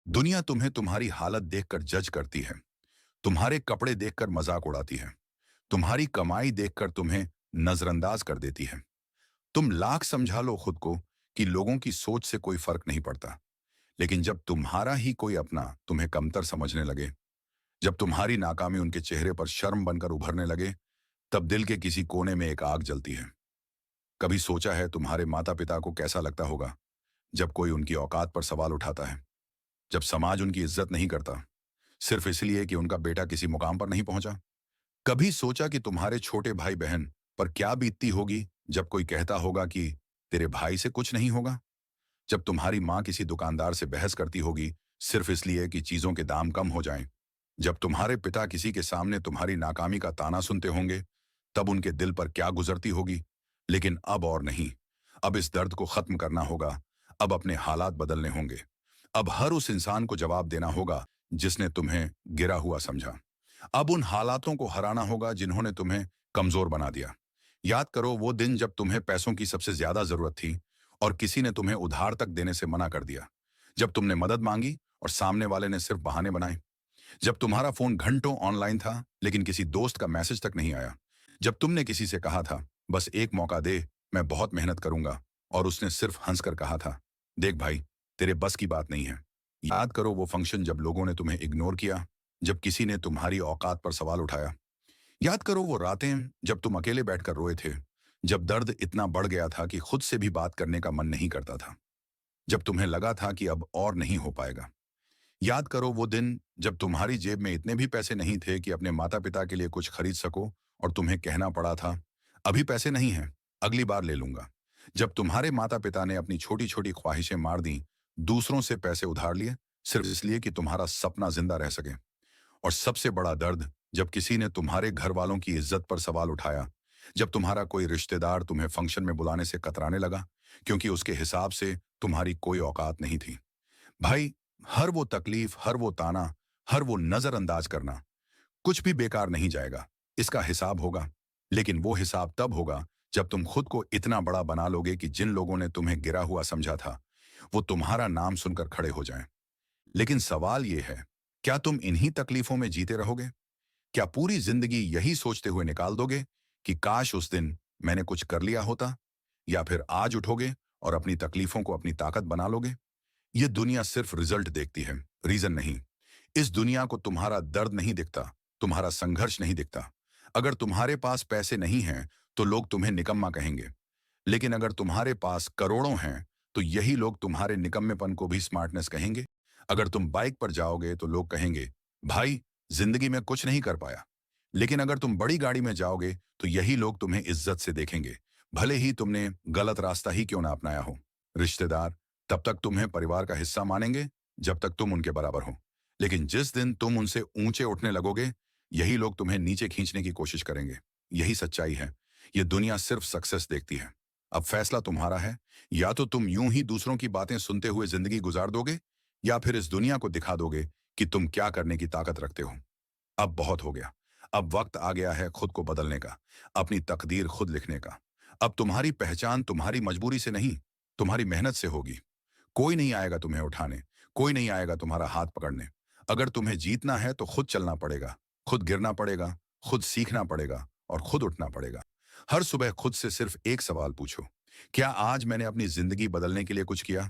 दुनिया तुम्हें तुम्हारी हालत देखकर जज करती है। तुम्हारे कपड़े देखकर मजाक उड़ाती है। तुम्हारी कमाई देखकर तुम्हें नजरअंदाज कर देती है। तुम लाख समझा लो खुद को कि लोगों की सोच से कोई फर्क नहीं पड़ता। लेकिन जब तुम्हारा ही कोई अपना तुम्हें कमतर समझने लगे, जब तुम्हारी नाकामी उनके चेहरे पर शर्म बनकर उभरने लगे, तब दिल के किसी कोने में एक आग जलती है। कभी सोचा है तुम्हारे माता पिता को कैसा लगता होगा जब कोई उनकी औकात पर सवाल उठाता है, जब समाज उनकी इज्जत नहीं करता सिर्फ इसलिए कि उनका बेटा किसी मुकाम पर नहीं पहुंचा? कभी सोचा कि तुम्हारे छोटे भाई बहन पर क्या बीतती होगी जब कोई कहता होगा कि तेरे भाई से कुछ नहीं होगा? जब तुम्हारी माँ किसी दुकानदार से बहस करती होगी सिर्फ इसलिए कि चीजों के दाम कम हो जाएं? जब तुम्हारे पिता किसी के सामने तुम्हारी नाकामी का ताना सुनते होंगे, तब उनके दिल पर क्या गुजरती होगी? लेकिन अब और नहीं। अब इस दर्द को खत्म करना होगा। अब अपने हालात बदलने होंगे। अब हर उस इंसान को जवाब देना होगा जिसने तुम्हें गिरा हुआ समझा। अब उन हालातों को हराना होगा जिन्होंने तुम्हें कमजोर बना दिया। याद करो वो दिन जब तुम्हें पैसों की सबसे ज्यादा जरूरत थी और किसी ने तुम्हें उधार तक देने से मना कर दिया। जब तुमने मदद मांगी और सामने वाले ने सिर्फ बहाने बनाए। जब तुम्हारा फोन घंटों ऑनलाइन था लेकिन किसी दोस्त का मैसेज तक नहीं आया। जब तुमने किसी से कहा था बस एक मौका दे, मैं बहुत मेहनत करूंगा, और उसने सिर्फ हंसकर कहा था देख भाई, तेरे बस की बात नहीं है। याद करो वो फंक्शन जब लोगों ने तुम्हें इग्नोर किया, जब किसी ने तुम्हारी औकात पर सवाल उठाया। याद करो वो रातें जब तुम अकेले बैठकर रोए थे, जब दर्द इतना बढ़ गया था कि खुद से भी बात करने का मन नहीं करता था, जब तुम्हें लगा था कि अब और नहीं हो पाएगा। याद करो वो दिन जब तुम्हारी जेब में इतने भी पैसे नहीं थे कि अपने माता पिता के लिए कुछ खरीद सको और तुम्हें कहना पड़ा था अभी पैसे नहीं हैं, अगली बार ले लूंगा। जब तुम्हारे माता पिता ने अपनी छोटी छोटी ख्वाहिशें मार दी, दूसरों से पैसे उधार लिए सिर्फ इसलिए कि तुम्हारा सपना जिंदा रह सके। और सबसे बड़ा दर्द जब किसी ने तुम्हारे घर वालों की इज्जत पर सवाल उठाया, जब तुम्हारा कोई रिश्तेदार तुम्हें फंक्शन में बुलाने से कतराने लगा क्योंकि उसके हिसाब से तुम्हारी कोई औकात नहीं थी। भाई, हर वो तकलीफ, हर वो ताना, हर वो नजरअंदाज करना, कुछ भी बेकार नहीं जाएगा। इसका हिसाब होगा। लेकिन वो हिसाब तब होगा जब तुम खुद को इतना बड़ा बना लोगे कि जिन लोगों ने तुम्हें गिरा हुआ समझा था वो तुम्हारा नाम सुनकर खड़े हो जाएं। लेकिन सवाल ये है, क्या तुम इन्हीं तकलीफों में जीते रहोगे? क्या पूरी जिंदगी यही सोचते हुए निकाल दोगे कि काश उस दिन मैंने कुछ कर लिया होता? या फिर आज उठोगे और अपनी तकलीफों को अपनी ताकत बना लोगे? ये दुनिया सिर्फ रिजल्ट देखती है, रीजन नहीं। इस दुनिया को तुम्हारा दर्द नहीं दिखता, तुम्हारा संघर्ष नहीं दिखता। अगर तुम्हारे पास पैसे नहीं हैं तो लोग तुम्हें निकम्मा कहेंगे। लेकिन अगर तुम्हारे पास करोड़ों हैं तो यही लोग तुम्हारे निकम्मेपन को भी स्मार्टनेस कहेंगे। अगर तुम बाइक पर जाओगे तो लोग कहेंगे भाई, जिंदगी में कुछ नहीं कर पाया। लेकिन अगर तुम बड़ी गाड़ी में जाओगे तो यही लोग तुम्हें इज्जत से देखेंगे, भले ही तुमने गलत रास्ता ही क्यों ना अपनाया हो। रिश्तेदार तब तक तुम्हें परिवार का हिस्सा मानेंगे जब तक तुम उनके बराबर हो। लेकिन जिस दिन तुम उनसे ऊंचे उठने लगोगे, यही लोग तुम्हें नीचे खींचने की कोशिश करेंगे। यही सच्चाई है। ये दुनिया सिर्फ सक्सेस देखती है। अब फैसला तुम्हारा है। या तो तुम यूं ही दूसरों की बातें सुनते हुए जिंदगी गुजार दोगे, या फिर इस दुनिया को दिखा दोगे कि तुम क्या करने की ताकत रखते हो। अब बहुत हो गया। अब वक्त आ गया है खुद को बदलने का, अपनी तकदीर खुद लिखने का। अब तुम्हारी पहचान तुम्हारी मजबूरी से नहीं, तुम्हारी मेहनत से होगी। कोई नहीं आएगा तुम्हें उठाने, कोई नहीं आएगा तुम्हारा हाथ पकड़ने। अगर तुम्हें जीतना है तो खुद चलना पड़ेगा, खुद गिरना पड़ेगा, खुद सीखना पड़ेगा और खुद उठना पड़ेगा। हर सुबह खुद से सिर्फ एक सवाल पूछो, क्या आज मैंने अपनी जिंदगी बदलने के लिए कुछ किया?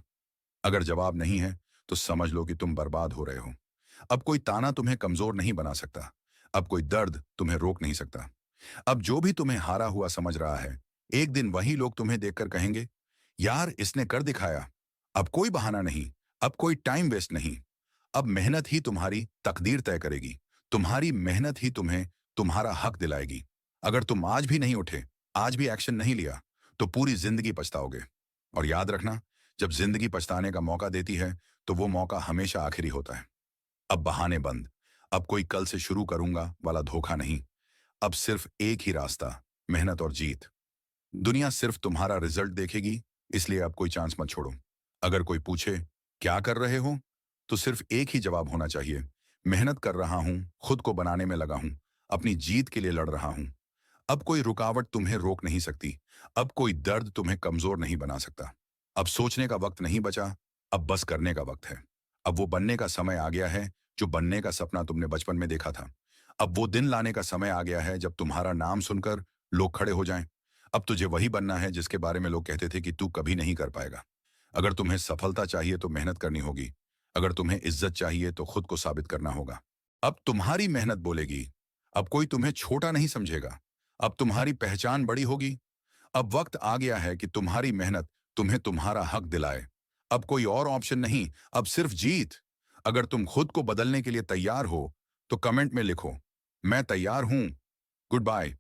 अगर जवाब नहीं है तो समझ लो कि तुम बर्बाद हो रहे हो। अब कोई ताना तुम्हें कमजोर नहीं बना सकता। अब कोई दर्द तुम्हें रोक नहीं सकता। अब जो भी तुम्हें हारा हुआ समझ रहा है, एक दिन वही लोग तुम्हें देखकर कहेंगे यार, इसने कर दिखाया। अब कोई बहाना नहीं, अब कोई टाइम वेस्ट नहीं। अब मेहनत ही तुम्हारी तकदीर तय करेगी। तुम्हारी मेहनत ही तुम्हें तुम्हारा हक दिलाएगी। अगर तुम आज भी नहीं उठे, आज भी एक्शन नहीं लिया, तो पूरी जिंदगी पछताओगे। और याद रखना, जब जिंदगी पछताने का मौका देती है तो वो मौका हमेशा आखिरी होता है। अब बहाने बंद। अब कोई कल से शुरू करूंगा वाला धोखा नहीं। अब सिर्फ एक ही रास्ता, मेहनत और जीत। दुनिया सिर्फ तुम्हारा रिजल्ट देखेगी, इसलिए अब कोई चांस मत छोड़ो। अगर कोई पूछे क्या कर रहे हो, तो सिर्फ एक ही जवाब होना चाहिए, मेहनत कर रहा हूं, खुद को बनाने में लगा हूं, अपनी जीत के लिए लड़ रहा हूं। अब कोई रुकावट तुम्हें रोक नहीं सकती। अब कोई दर्द तुम्हें कमजोर नहीं बना सकता। अब सोचने का वक्त नहीं बचा, अब बस करने का वक्त है। अब वो बनने का समय आ गया है जो बनने का सपना तुमने बचपन में देखा था। अब वो दिन लाने का समय आ गया है जब तुम्हारा नाम सुनकर लोग खड़े हो जाएं। अब तुझे वही बनना है जिसके बारे में लोग कहते थे कि तू कभी नहीं कर पाएगा। अगर तुम्हें सफलता चाहिए तो मेहनत करनी होगी। अगर तुम्हें इज्जत चाहिए तो खुद को साबित करना होगा। अब तुम्हारी मेहनत बोलेगी। अब कोई तुम्हें छोटा नहीं समझेगा। अब तुम्हारी पहचान बड़ी होगी। अब वक्त आ गया है कि तुम्हारी मेहनत तुम्हें तुम्हारा हक दिलाए। अब कोई और ऑप्शन नहीं, अब सिर्फ जीत। अगर तुम खुद को बदलने के लिए तैयार हो तो कमेंट में लिखो, मैं तैयार हूं। Good bye.